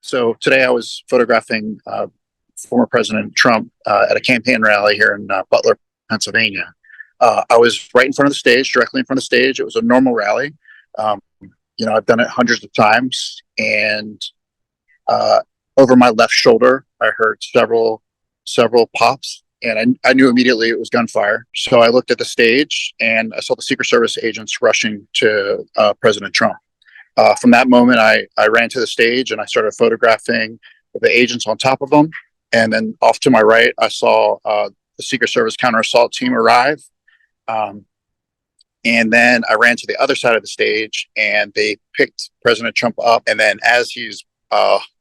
So today I was photographing former President Trump at a campaign rally here in Butler, Pennsylvania. I was right in front of the stage, directly in front of the stage. It was a normal rally. I've done it hundreds of times, and over my left shoulder, I heard several pops, and I knew immediately it was gunfire. So I looked at the stage, and I saw the Secret Service agents rushing to President Trump. From that moment, I ran to the stage and I started photographing the agents on top of them. And then off to my right, I saw the Secret Service counter-assault team arrive. And then I ran to the other side of the stage and they picked President Trump up. And then as he's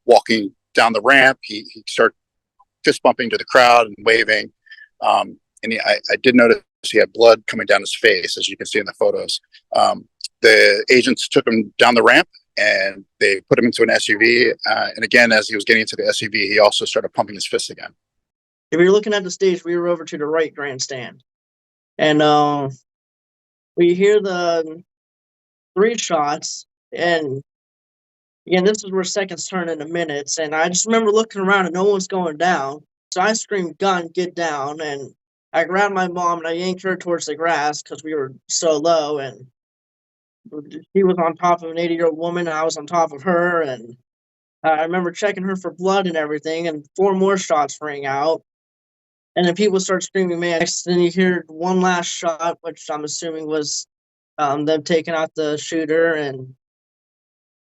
walking down the ramp, he started fist bumping to the crowd and waving. I did notice he had blood coming down his face, as you can see in the photos. The agents took him down the ramp and they put him into an SUV. And again, as he was getting into the SUV, he also started pumping his fist again. If you're looking at the stage, we were over to the right grandstand. And we hear the 3 shots. And again, this is where seconds turn into minutes. And I just remember looking around and no one's going down. So I screamed, "Gun, get down." And I grabbed my mom and I yanked her towards the grass because we were so low. And she was on top of an 80-year-old woman, and I was on top of her. And I remember checking her for blood and everything, and 4 more shots rang out. And then people start screaming, "Man!" Then you hear one last shot, which I'm assuming was them taking out the shooter. And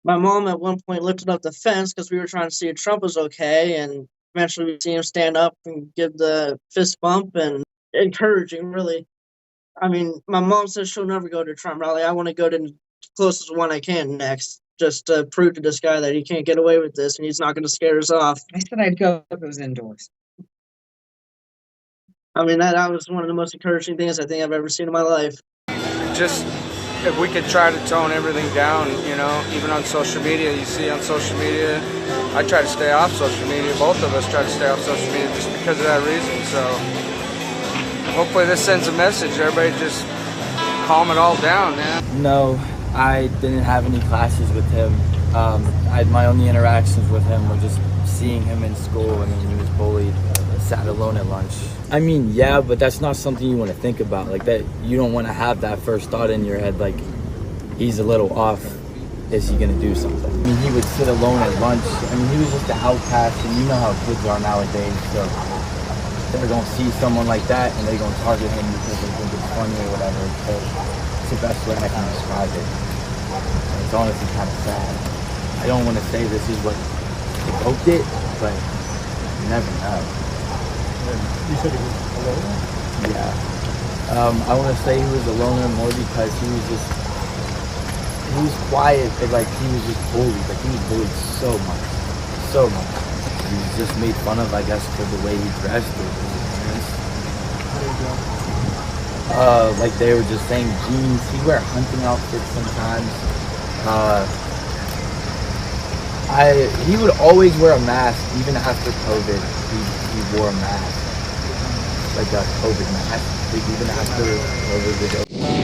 my mom at one point lifted up the fence because we were trying to see if Trump was okay. And eventually we see him stand up and give the fist bump, and encouraging, really. I mean, my mom says she'll never go to a Trump rally. I want to go to the closest one I can next, just to prove to this guy that he can't get away with this and he's not going to scare us off. I said I'd go if it was indoors. I mean, that was one of the most encouraging things I think I've ever seen in my life. Just if we could try to tone everything down, even on social media. You see on social media, I try to stay off social media. Both of us try to stay off social media just because of that reason. So hopefully this sends a message. Everybody just calm it all down, man. No, I didn't have any classes with him. My only interactions with him were just seeing him in school, and then he was bullied, sat alone at lunch. I mean, yeah, but that's not something you want to think about. Like that, you don't want to have that first thought in your head, like, he's a little off. Is he going to do something? I mean, he would sit alone at lunch. I mean, he was just an outcast, and you know how kids are nowadays, so they're going to see someone like that and they're going to target him because they think it's funny or whatever. So it's the best way I can describe it. And it's honestly kind of sad. I don't want to say this is what provoked it, but you never know. You said he was a loner? Yeah. I want to say he was a loner more because he was quiet, but like he was just bullied. Like he was bullied so much. He was just made fun of, I guess, for the way he dressed or his appearance. Like they were just saying jeans. He'd wear hunting outfits sometimes. He would always wear a mask, even after COVID. He wore a mask, like a COVID mask, like even after COVID was over.